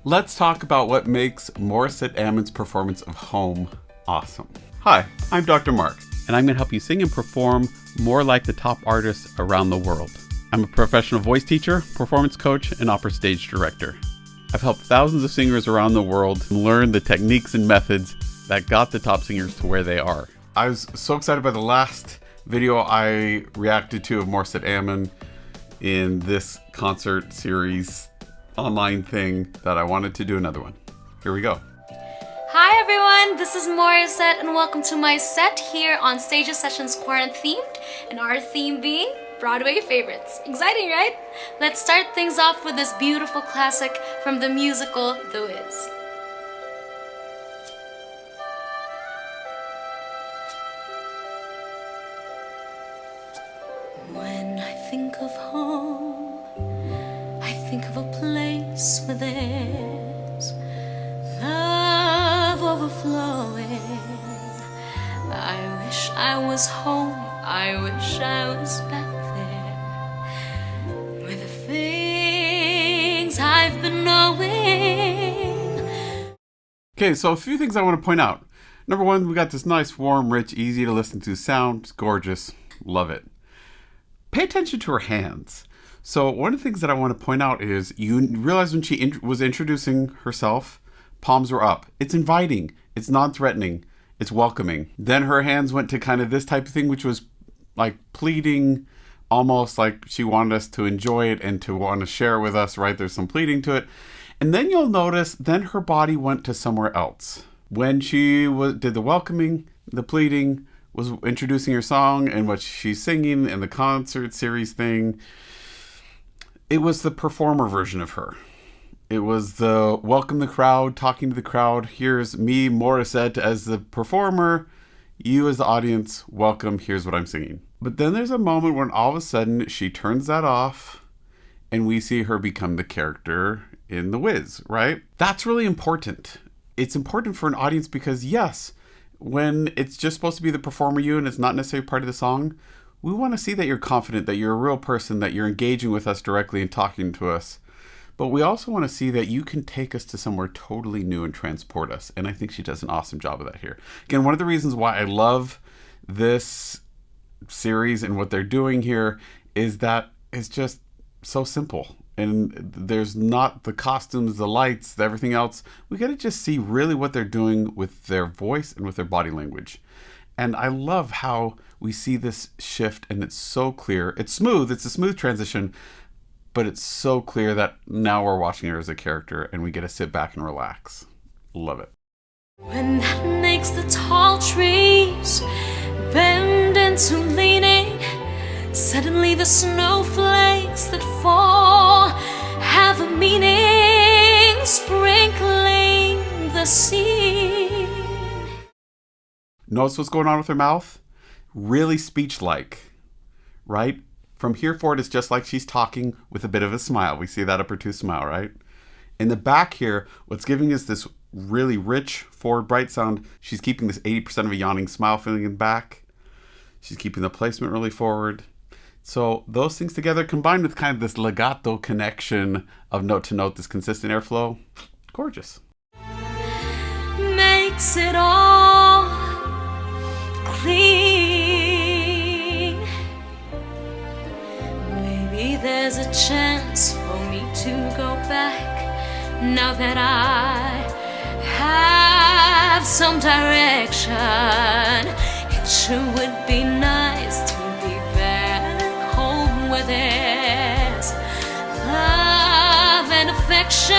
Let's talk about what makes Morissette Amon's performance of Home awesome. Hi, I'm Dr. Mark, and I'm going to help you sing and perform more like the top artists around the world. I'm a professional voice teacher, performance coach, and opera stage director. I've helped thousands of singers around the world learn the techniques and methods that got the top singers to where they are. I was so excited by the last video I reacted to of Morissette Amon in this concert series online thing that I wanted to do another one. Here we go. Hi everyone, this is Morissette and welcome to my set here on Stages Sessions Quarant themed, and our theme being Broadway favorites. Exciting, right? Let's start things off with this beautiful classic from the musical The Wiz. When I think of home, I think of a place where there's love overflowing. I wish I was home, I wish I was back there, where the things I've been knowing. Okay, so a few things I want to point out. Number one, we got this nice, warm, rich, easy to listen to sound. It's gorgeous. Love it. Pay attention to her hands. So one of the things that I want to point out is you realize when she was introducing herself, palms were up. It's inviting. It's non-threatening. It's welcoming. Then her hands went to kind of this type of thing, which was like pleading, almost like she wanted us to enjoy it and to want to share it with us, right? There's some pleading to it. And then you'll notice then her body went to somewhere else. When she did the welcoming, the pleading, was introducing her song and what she's singing and the concert series thing, it was the performer version of her. It was the welcome the crowd, talking to the crowd. Here's me, Morissette, as the performer. You as the audience, welcome, here's what I'm singing. But then there's a moment when all of a sudden she turns that off and we see her become the character in The Wiz, right? That's really important. It's important for an audience because yes, when it's just supposed to be the performer you and it's not necessarily part of the song, we want to see that you're confident, that you're a real person, that you're engaging with us directly and talking to us. But we also want to see that you can take us to somewhere totally new and transport us. And I think she does an awesome job of that here. Again, one of the reasons why I love this series and what they're doing here is that it's just so simple. And there's not the costumes, the lights, everything else. We got to just see really what they're doing with their voice and with their body language. And I love how we see this shift and it's so clear. It's smooth. It's a smooth transition, but it's so clear that now we're watching her as a character and we get to sit back and relax. Love it. When that makes the tall trees bend into leaning, suddenly the snowflakes that fall have a meaning, sprinkling the scene. Notice what's going on with her mouth? Really speech-like, right? From here forward, it's just like she's talking with a bit of a smile. We see that upper tooth smile, right? In the back here, what's giving us this really rich, forward, bright sound, she's keeping this 80% of a yawning smile feeling in the back. She's keeping the placement really forward. So those things together, combined with kind of this legato connection of note to note, this consistent airflow, gorgeous. Makes it all clean. Maybe there's a chance for me to go back now that I have some direction. It sure would be nice to be back home where there's love and affection,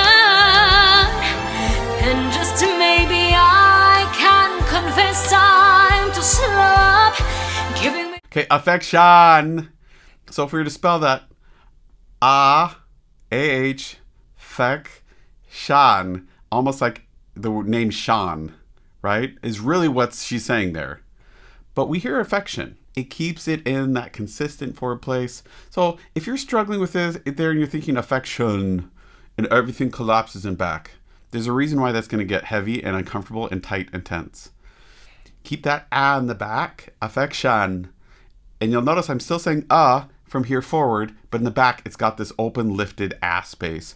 and just maybe I can confess time to stop giving me. Okay, affection. So if we were to spell that, A-H, fek, shan, almost like the name Sean, right, is really what she's saying there. But we hear affection. It keeps it in that consistent forward place. So if you're struggling with this there and you're thinking affection and everything collapses in back, there's a reason why that's going to get heavy and uncomfortable and tight and tense. Keep that in the back, affection. And you'll notice I'm still saying from here forward, but in the back it's got this open lifted space.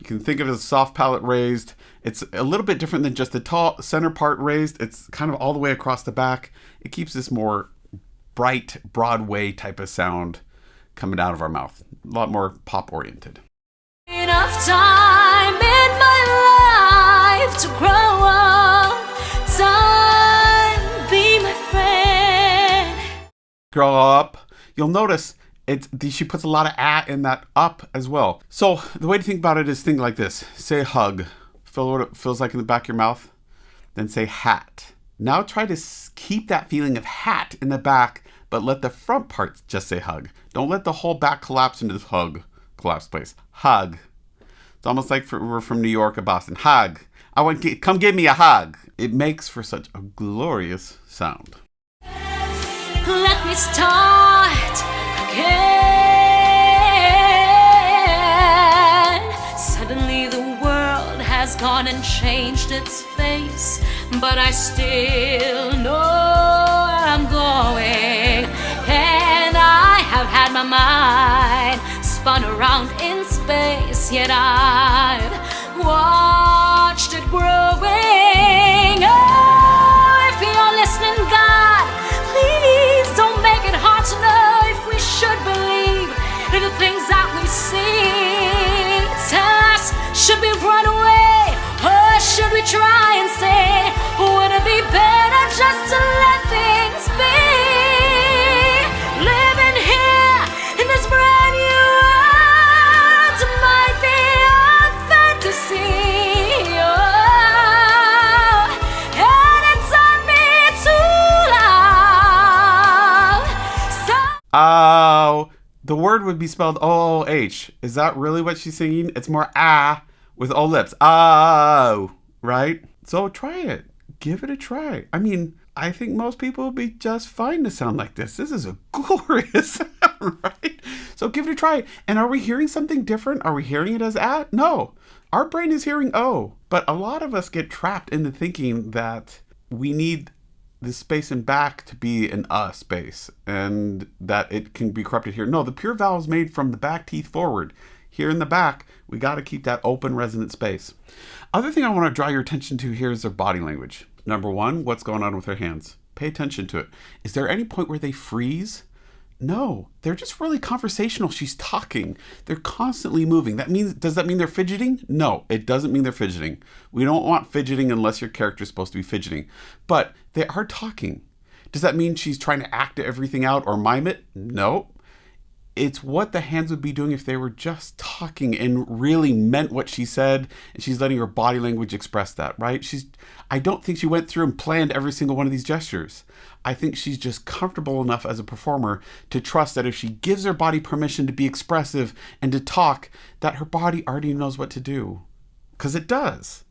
You can think of it as soft palate raised. It's a little bit different than just the tall center part raised. It's kind of all the way across the back. It keeps this more bright Broadway type of sound coming out of our mouth. A lot more pop oriented. Enough time in my life to grow up. Time, be my friend. Grow up. You'll notice she puts a lot of in that up as well. So the way to think about it is think like this. Say hug. Feel what it feels like in the back of your mouth. Then say hat. Now try to keep that feeling of hat in the back, but let the front part just say hug. Don't let the whole back collapse into this hug collapse place. Hug. It's almost like we're from New York or Boston. Hug. Come give me a hug. It makes for such a glorious sound. Let me start again. Suddenly the world has gone and changed its face, but I still know where I'm going, and I have had my mind spun around in space, yet I've watched it growing. Oh, if you're listening, God, please don't make it hard to know if we should believe in the things that we see. Tell us, should we run away, or should we try and stay? Would it be better just to let things be? Living here in this brand new world might be a fantasy. Oh, and it's on me to love. So Oh, the word would be spelled O-O-H. Is that really what she's singing? It's more with O lips. Oh, right? So try it. Give it a try. I mean, I think most people will be just fine to sound like this. This is a glorious sound, right? So give it a try. And are we hearing something different? Are we hearing it as No. Our brain is hearing O. But a lot of us get trapped into thinking that we need the space in back to be an space, and that it can be corrupted here. No, the pure vowel is made from the back teeth forward. Here in the back, we got to keep that open resonant space. Other thing I want to draw your attention to here is their body language. Number one, what's going on with their hands? Pay attention to it. Is there any point where they freeze? No, they're just really conversational. She's talking. They're constantly moving. Does that mean they're fidgeting? No, it doesn't mean they're fidgeting. We don't want fidgeting unless your character is supposed to be fidgeting. But they are talking. Does that mean she's trying to act everything out or mime it? No. It's what the hands would be doing if they were just talking and really meant what she said, and she's letting her body language express that, right? I don't think she went through and planned every single one of these gestures. I think she's just comfortable enough as a performer to trust that if she gives her body permission to be expressive and to talk, that her body already knows what to do. Because it does.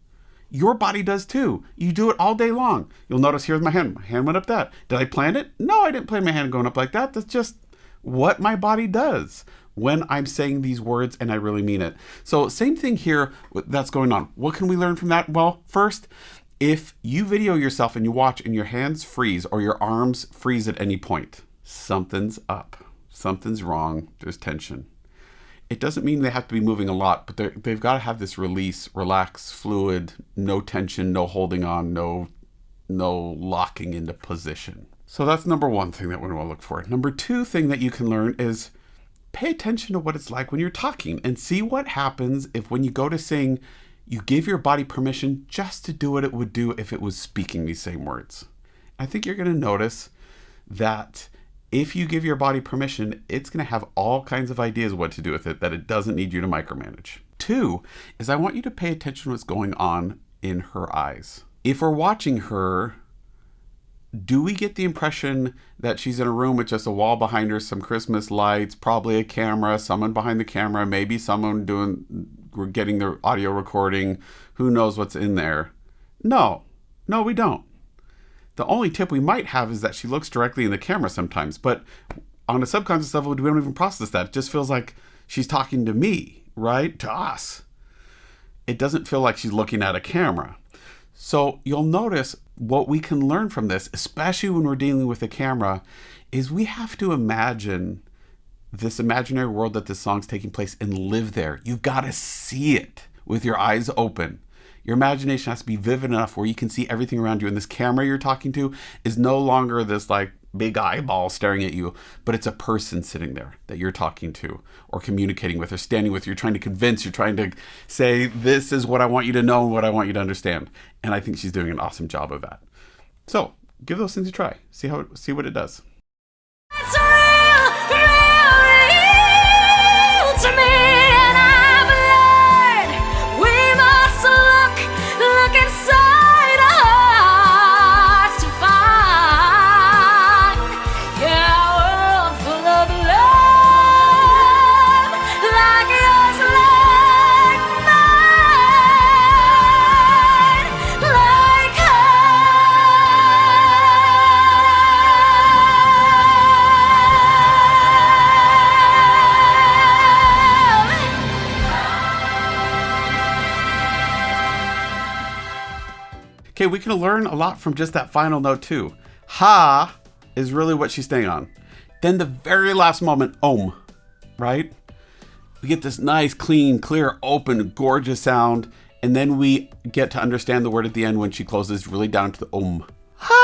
Your body does too. You do it all day long. You'll notice here's my hand. My hand went up that. Did I plan it? No, I didn't plan my hand going up like that. That's just what my body does when I'm saying these words and I really mean it. So same thing here that's going on. What can we learn from that? Well, first, if you video yourself and you watch and your hands freeze or your arms freeze at any point, something's up. Something's wrong. There's tension. It doesn't mean they have to be moving a lot, but they've got to have this release, relax, fluid, no tension, no holding on, no locking into position. So that's number one thing that we want to look for. Number two thing that you can learn is pay attention to what it's like when you're talking and see what happens if when you go to sing, you give your body permission just to do what it would do if it was speaking these same words. I think you're going to notice that if you give your body permission, it's going to have all kinds of ideas what to do with it that it doesn't need you to micromanage. Two is I want you to pay attention to what's going on in her eyes. If we're watching her, do we get the impression that she's in a room with just a wall behind her, some Christmas lights, probably a camera, someone behind the camera, maybe someone getting their audio recording, who knows what's in there? No, we don't. The only tip we might have is that she looks directly in the camera sometimes, but on a subconscious level, we don't even process that. It just feels like she's talking to me, right? To us. It doesn't feel like she's looking at a camera. So you'll notice what we can learn from this, especially when we're dealing with a camera, is we have to imagine this imaginary world that this song's taking place and live there. You've got to see it. with your eyes open. Your imagination has to be vivid enough where you can see everything around you. And this camera you're talking to is no longer this like big eyeball staring at you, but it's a person sitting there that you're talking to or communicating with or standing with. You're trying to convince, you're trying to say, this is what I want you to know and what I want you to understand. And I think she's doing an awesome job of that. So give those things a try. See what it does. It's real, real to me, and I've learned we must look inside our hearts to find, yeah, a world full of love, like yours, like mine, like Okay, we can learn a lot from just that final note too. Ha is really what she's staying on. Then the very last moment, om, right? We get this nice, clean, clear, open, gorgeous sound. And then we get to understand the word at the end when she closes really down to the om. Home!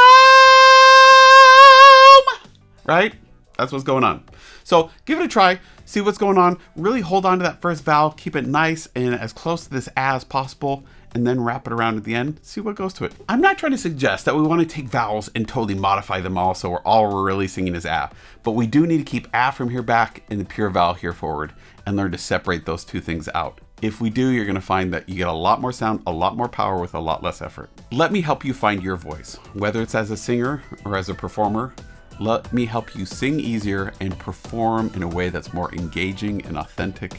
Right? That's what's going on. So give it a try. See what's going on. Really hold on to that first vowel. Keep it nice and as close to this as possible. And then wrap it around at the end. See what goes to it. I'm not trying to suggest that we want to take vowels and totally modify them all so we're really singing is ah. But we do need to keep ah from here back and the pure vowel here forward and learn to separate those two things out. If we do, you're going to find that you get a lot more sound, a lot more power with a lot less effort. Let me help you find your voice, whether it's as a singer or as a performer. Let me help you sing easier and perform in a way that's more engaging and authentic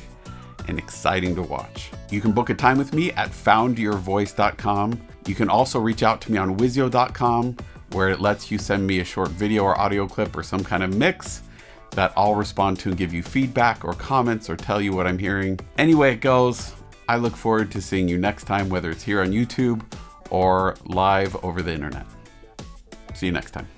and exciting to watch. You can book a time with me at foundyourvoice.com. You can also reach out to me on wizio.com, where it lets you send me a short video or audio clip or some kind of mix that I'll respond to and give you feedback or comments or tell you what I'm hearing. Any way it goes, I look forward to seeing you next time, whether it's here on YouTube or live over the internet. See you next time.